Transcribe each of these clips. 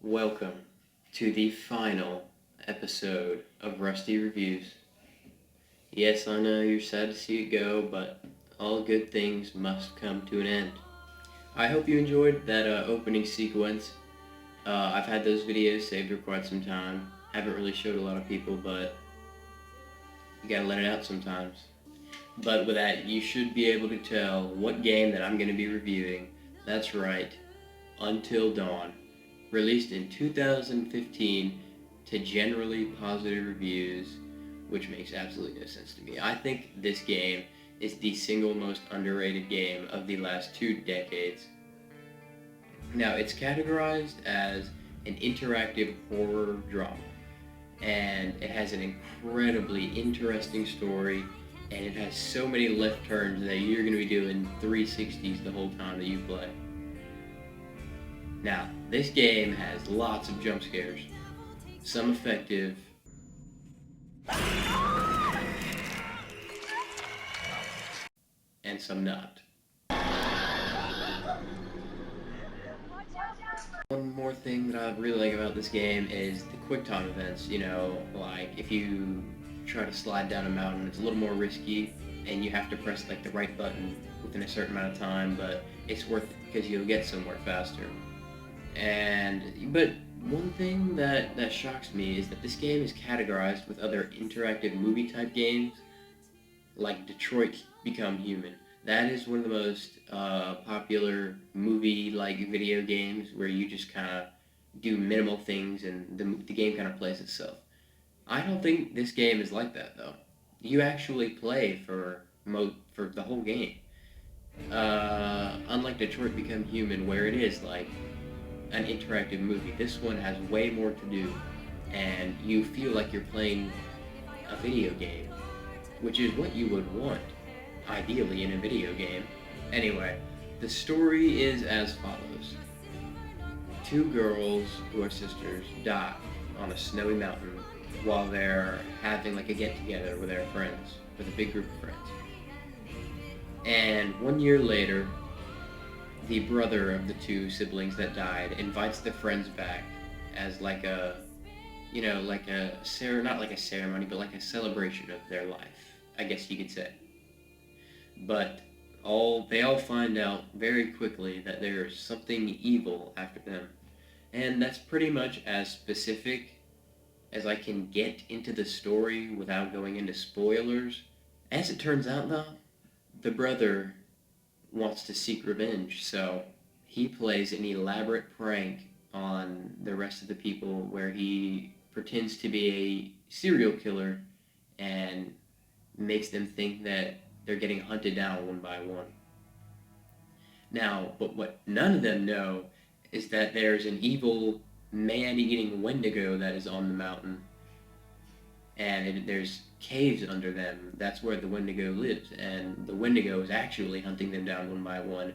Welcome to the final episode of Rusty Reviews. Yes, I know you're sad to see it go, but all good things must come to an end. I hope you enjoyed that opening sequence. I've had those videos saved for quite some time. Haven't really showed a lot of people, but you gotta let it out sometimes. But with that, you should be able to tell what game that I'm going to be reviewing. That's right, Until Dawn. Released in 2015 to generally positive reviews, which makes absolutely no sense to me. I think this game is the single most underrated game of the last 2 decades. Now, it's categorized as an interactive horror drama, and it has an incredibly interesting story, and it has so many left turns that you're going to be doing 360s the whole time that you play. Now, this game has lots of jump scares, some effective, and some not. One more thing that I really like about this game is the quick time events. Like if you try to slide down a mountain, it's a little more risky, and you have to press like the right button within a certain amount of time, but it's worth it because you'll get somewhere faster. But one thing that shocks me is that this game is categorized with other interactive movie type games, like Detroit Become Human. That is one of the most popular movie-like video games where you just kind of do minimal things and the game kind of plays itself. I don't think this game is like that though. You actually play for the whole game. Unlike Detroit Become Human, where it is like an interactive movie, this one has way more to do, and you feel like you're playing a video game, which is what you would want, ideally, in a video game. Anyway, the story is as follows. 2 girls who are sisters die on a snowy mountain while they're having like a get-together with their friends, with a big group of friends. And 1 year later, the brother of the 2 siblings that died invites the friends back as like a, not like a ceremony, but like a celebration of their life, I guess you could say. But they all find out very quickly that there's something evil after them. And that's pretty much as specific as I can get into the story without going into spoilers. As it turns out though, the brother wants to seek revenge, so he plays an elaborate prank on the rest of the people where he pretends to be a serial killer and makes them think that they're getting hunted down one by one. Now, but what none of them know is that there's an evil man-eating Wendigo that is on the mountain, and there's caves under them. That's where the Wendigo lives, and the Wendigo is actually hunting them down one by one,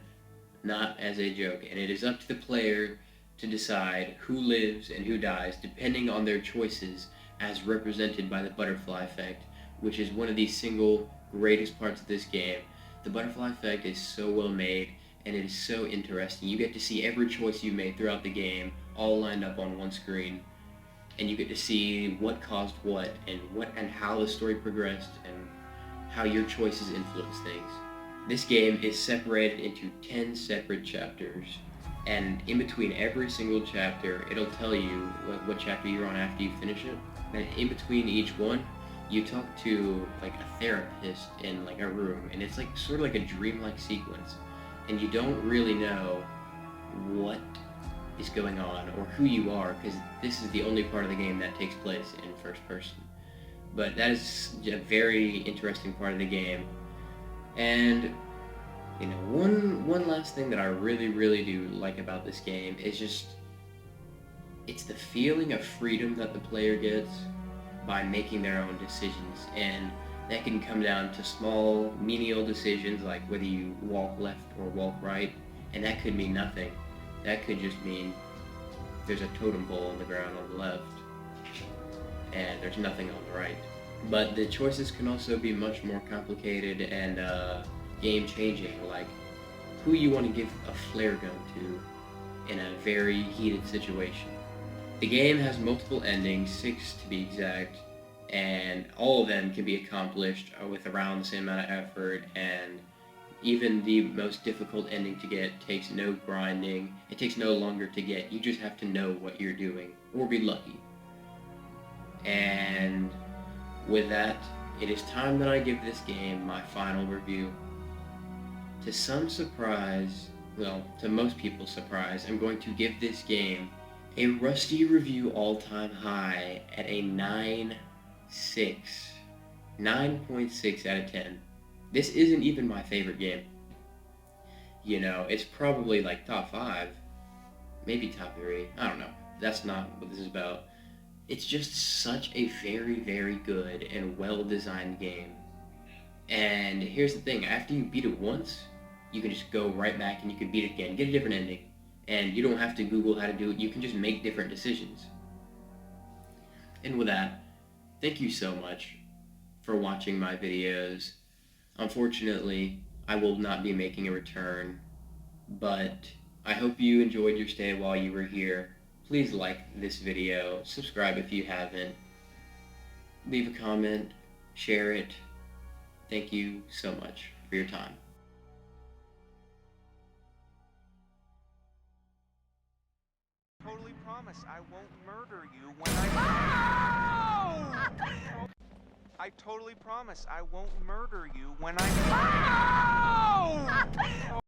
not as a joke. And it is up to the player to decide who lives and who dies, depending on their choices, as represented by the butterfly effect, which is one of the single greatest parts of this game. The butterfly effect is so well made, and it is so interesting. You get to see every choice you made throughout the game, all lined up on one screen. And you get to see what caused what and how the story progressed and how your choices influence things. This game is separated into 10 separate chapters, and in between every single chapter, it'll tell you what chapter you're on after you finish it. And in between each one, you talk to like a therapist in like a room, and it's like sort of like a dreamlike sequence, and you don't really know what is going on or who you are, because this is the only part of the game that takes place in first person. But that is a very interesting part of the game. And one last thing that I really do like about this game is just it's the feeling of freedom that the player gets by making their own decisions, and that can come down to small menial decisions like whether you walk left or walk right, and that could mean nothing. That could just mean there's a totem pole on the ground on the left, and there's nothing on the right. But the choices can also be much more complicated and game-changing, like who you want to give a flare gun to in a very heated situation. The game has multiple endings, 6 to be exact, and all of them can be accomplished with around the same amount of effort, and even the most difficult ending to get takes no grinding. It takes no longer to get. You just have to know what you're doing, or be lucky. And with that, it is time that I give this game my final review. To some surprise, well, to most people's surprise, I'm going to give this game a Rusty review all-time high at a 9.6 out of 10. This isn't even my favorite game. You know, it's probably like top 5, maybe top 3. I don't know. That's not what this is about. It's just such a very, very good and well-designed game. And here's the thing, after you beat it once, you can just go right back and you can beat it again, get a different ending. And you don't have to Google how to do it, you can just make different decisions. And with that, thank you so much for watching my videos. Unfortunately, I will not be making a return, but I hope you enjoyed your stay while you were here. Please like this video, subscribe if you haven't, leave a comment, share it. Thank you so much for your time. Totally promise I won't murder you when I totally promise I won't murder you when I